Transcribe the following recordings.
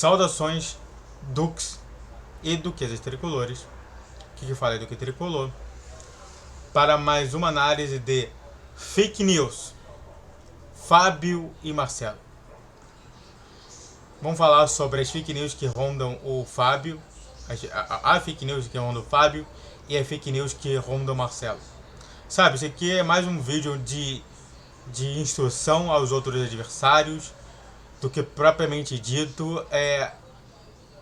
Saudações, Dux e Duquesas Tricolores, que fala do que tricolor, para mais uma análise de fake news, Fábio e Marcelo. Vamos falar sobre as fake news que rondam o Fábio, a fake news que ronda o Fábio e a fake news que ronda o Marcelo. Sabe, isso aqui é mais um vídeo de instrução aos outros adversários do que propriamente dito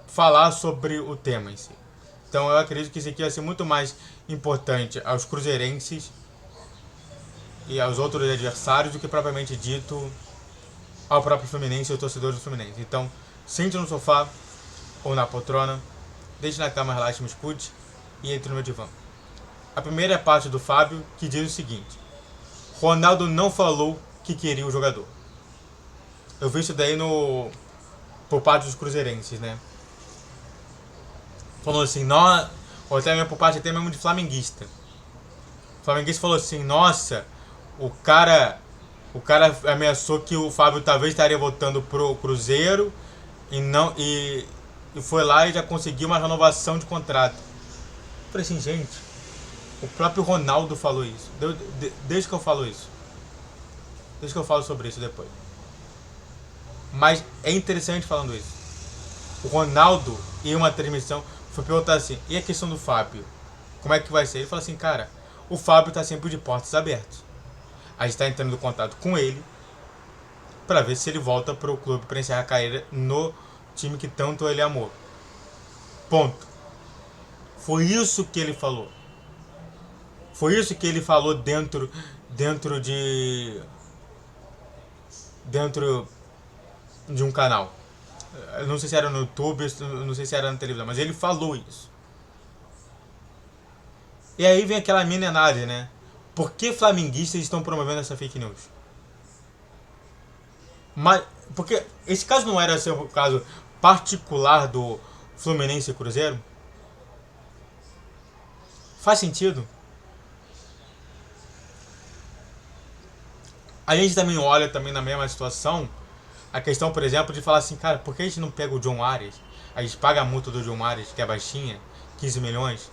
falar sobre o tema em si. Então eu acredito que isso aqui vai ser muito mais importante aos cruzeirenses e aos outros adversários do que propriamente dito ao próprio Fluminense e ao torcedor do Fluminense. Então, sente no sofá ou na poltrona, deixe na cama, relaxe, me escute e entre no meu divã. A primeira é a parte do Fábio, que diz o seguinte: Ronaldo não falou que queria o jogador. Eu vi isso daí por parte dos cruzeirenses, né? Falou assim, ou até mesmo por parte até mesmo de flamenguista. O flamenguista falou assim, nossa, o cara ameaçou que o Fábio talvez estaria voltando pro Cruzeiro e foi lá e já conseguiu uma renovação de contrato. Eu falei assim, gente, o próprio Ronaldo falou isso. Desde que eu falo isso. Desde que eu falo sobre isso depois. Mas é interessante falando isso. O Ronaldo, em uma transmissão, foi perguntar assim, e a questão do Fábio? Como é que vai ser? Ele falou assim, cara, o Fábio está sempre de portas abertas. A gente está entrando em contato com ele para ver se ele volta para o clube para encerrar a carreira no time que tanto ele amou. Ponto. Foi isso que ele falou. Foi isso que ele falou dentro de um canal. Eu não sei se era no YouTube, não sei se era na televisão, mas ele falou isso. E aí vem aquela mini análise, né? Por que flamenguistas estão promovendo essa fake news? Mas, porque esse caso não era o caso particular do Fluminense e Cruzeiro? Faz sentido? A gente também olha também na mesma situação a questão, por exemplo, de falar assim, cara, por que a gente não pega o John Arias? A gente paga a multa do John Arias, que é baixinha, 15 milhões,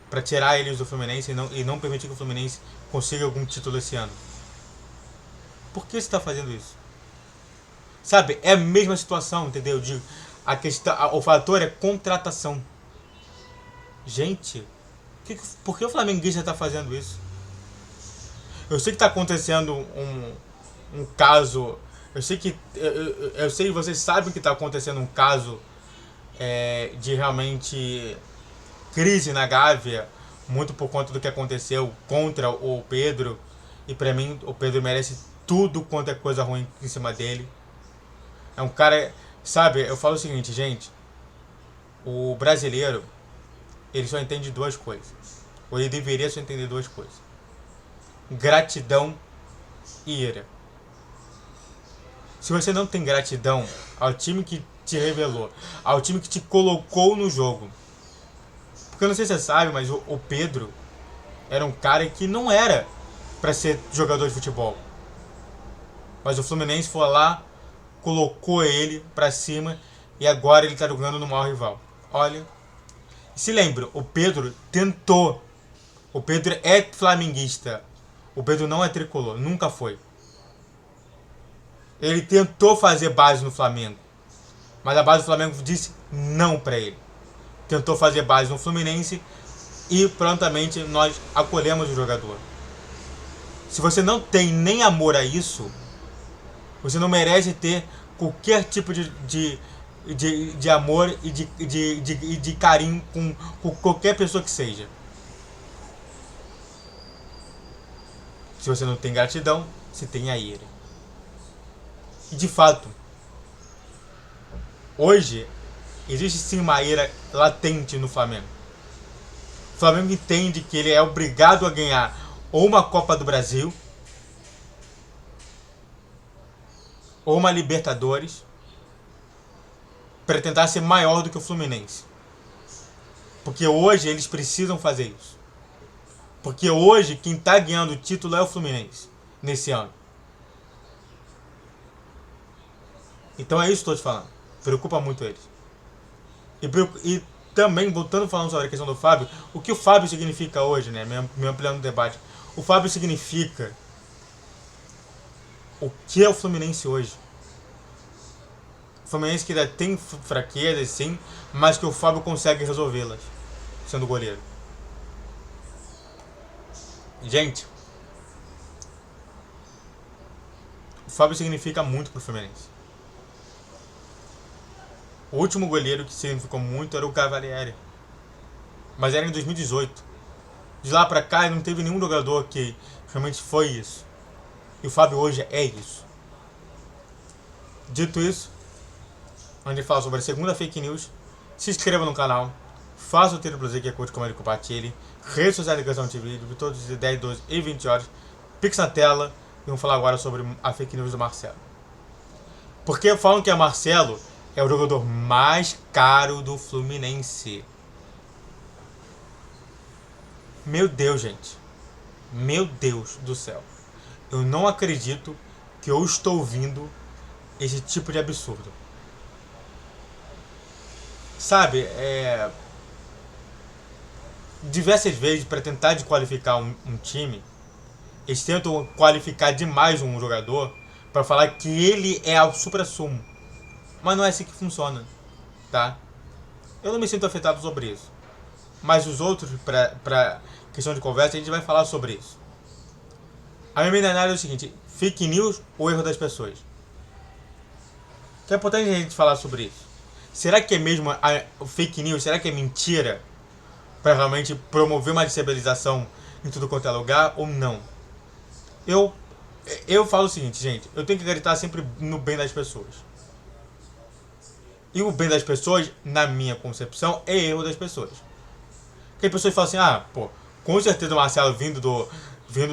para tirar eles do Fluminense e não permitir que o Fluminense consiga algum título esse ano. Por que você está fazendo isso? Sabe, é a mesma situação, entendeu? O fator é contratação. Gente, por que o flamenguista está fazendo isso? Eu sei que está acontecendo um caso. Eu sei que vocês sabem que está acontecendo um caso de realmente crise na Gávea, muito por conta do que aconteceu contra o Pedro. E pra mim, o Pedro merece tudo quanto é coisa ruim em cima dele. É um cara, sabe, eu falo o seguinte, gente, o brasileiro, ele só entende duas coisas. Ou ele deveria só entender duas coisas: gratidão e ira. Se você não tem gratidão ao time que te revelou, ao time que te colocou no jogo, porque eu não sei se você sabe, mas o Pedro era um cara que não era para ser jogador de futebol, mas o Fluminense foi lá, colocou ele pra cima e agora ele tá jogando no maior rival. Olha, se lembra, o Pedro tentou, o Pedro é flamenguista, o Pedro não é tricolor, nunca foi. Ele tentou fazer base no Flamengo, mas a base do Flamengo disse não pra ele. Tentou fazer base no Fluminense e prontamente nós acolhemos o jogador. Se você não tem nem amor a isso, você não merece ter qualquer tipo de amor e de carinho com qualquer pessoa que seja. Se você não tem gratidão, você tem a ira. E de fato, hoje existe sim uma ira latente no Flamengo. O Flamengo entende que ele é obrigado a ganhar ou uma Copa do Brasil ou uma Libertadores para tentar ser maior do que o Fluminense. Porque hoje eles precisam fazer isso. Porque hoje quem está ganhando o título é o Fluminense nesse ano. Então é isso que eu estou te falando. Preocupa muito eles. E também, voltando falando sobre a questão do Fábio, o que o Fábio significa hoje, né? Me ampliando o debate. O Fábio significa o que é o Fluminense hoje. O Fluminense que ainda tem fraquezas, sim, mas que o Fábio consegue resolvê-las, sendo goleiro. Gente, o Fábio significa muito pro Fluminense. O último goleiro que significou muito era o Cavalieri, mas era em 2018. De lá pra cá não teve nenhum jogador que realmente foi isso. E o Fábio hoje é isso. Dito isso, onde fala sobre a segunda fake news, se inscreva no canal, faça o tiro pro Z que é curte, comenta e compartilhe, redes sociais de ligação de vídeo, todos os 10, 12 e 20 horas, pix na tela, e vamos falar agora sobre a fake news do Marcelo. Porque falam que o Marcelo é o jogador mais caro do Fluminense. Meu Deus, gente. Meu Deus do céu. Eu não acredito que eu estou ouvindo esse tipo de absurdo. Sabe, diversas vezes para tentar desqualificar um time, eles tentam qualificar demais um jogador para falar que ele é o supra-sumo. Mas não é assim que funciona, tá? Eu não me sinto afetado sobre isso. Mas os outros, pra questão de conversa, a gente vai falar sobre isso. A minha análise é o seguinte: fake news ou erro das pessoas? Que é importante a gente falar sobre isso. Será que é mesmo o fake news? Será que é mentira? Para realmente promover uma destabilização em tudo quanto é lugar ou não? Eu falo o seguinte, gente: eu tenho que acreditar sempre no bem das pessoas. E o bem das pessoas, na minha concepção, é erro das pessoas. Porque as pessoas falam assim: com certeza o Marcelo vindo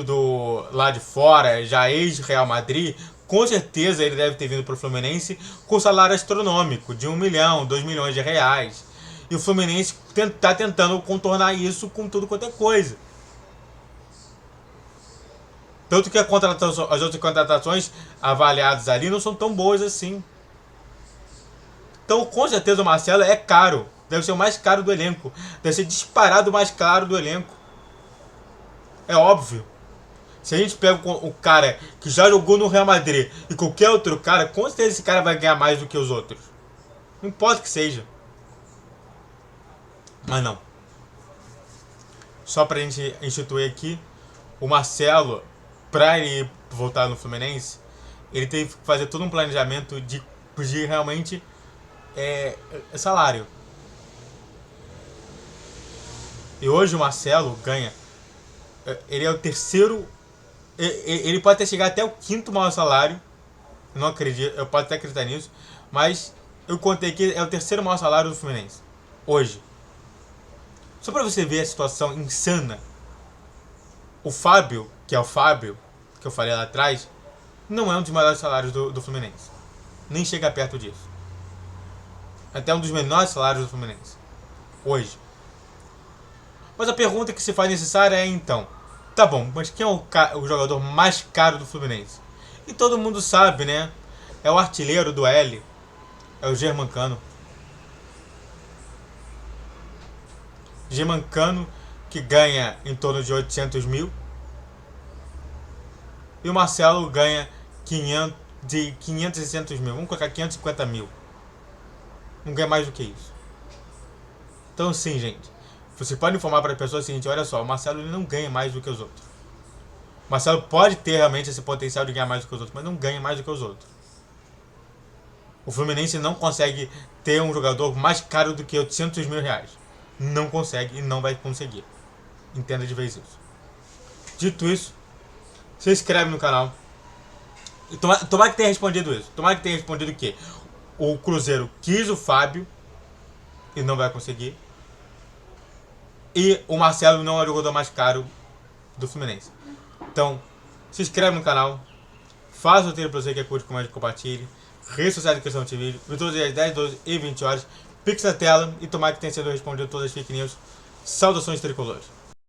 do lá de fora, já ex-Real Madrid, com certeza ele deve ter vindo para o Fluminense com salário astronômico de 1 milhão, 2 milhões de reais. E o Fluminense está tentando contornar isso com tudo quanto é coisa. Tanto que as outras contratações avaliadas ali não são tão boas assim. Então, com certeza o Marcelo é caro. Deve ser o mais caro do elenco. Deve ser disparado o mais caro do elenco. É óbvio. Se a gente pega o cara que já jogou no Real Madrid e qualquer outro cara, com certeza esse cara vai ganhar mais do que os outros. Não importa que seja. Mas não. Só pra gente instituir aqui, o Marcelo, pra ele voltar no Fluminense, ele teve que fazer todo um planejamento de realmente salário. E hoje o Marcelo ganha. Ele é o terceiro. Ele pode até chegar até o quinto maior salário. Eu não acredito, eu posso até acreditar nisso. Mas eu contei que é o terceiro maior salário do Fluminense. Hoje. Só pra você ver a situação insana. O Fábio, que é o Fábio, que eu falei lá atrás, não é um dos maiores salários do Fluminense. Nem chega perto disso. Até um dos menores salários do Fluminense. Hoje. Mas a pergunta que se faz necessária é então: tá bom, mas quem é o jogador mais caro do Fluminense? E todo mundo sabe, né? É o artilheiro do L. É o Germancano. Germancano, que ganha em torno de 800 mil. E o Marcelo ganha de 500 e 600 mil. Vamos colocar 550 mil. Não ganha mais do que isso. Então sim, gente, você pode informar para a pessoa o seguinte: olha só, o Marcelo ele não ganha mais do que os outros. O Marcelo pode ter realmente esse potencial de ganhar mais do que os outros, mas não ganha mais do que os outros. O Fluminense não consegue ter um jogador mais caro do que 800 mil reais. Não consegue e não vai conseguir. Entenda de vez isso. Dito isso, se inscreve no canal. E tomara que tenha respondido isso. Tomara que tenha respondido o quê? O Cruzeiro quis o Fábio e não vai conseguir. E o Marcelo não é o jogador mais caro do Fluminense. Então, se inscreve no canal. Faça o tiro pra você que é curte, comenta e compartilhe. Redes sociais de questão de vídeo. Todos os dias 10, 12 e 20 horas. Pix na tela. E tomara que tenha sido respondido todas as fake news. Saudações tricolores.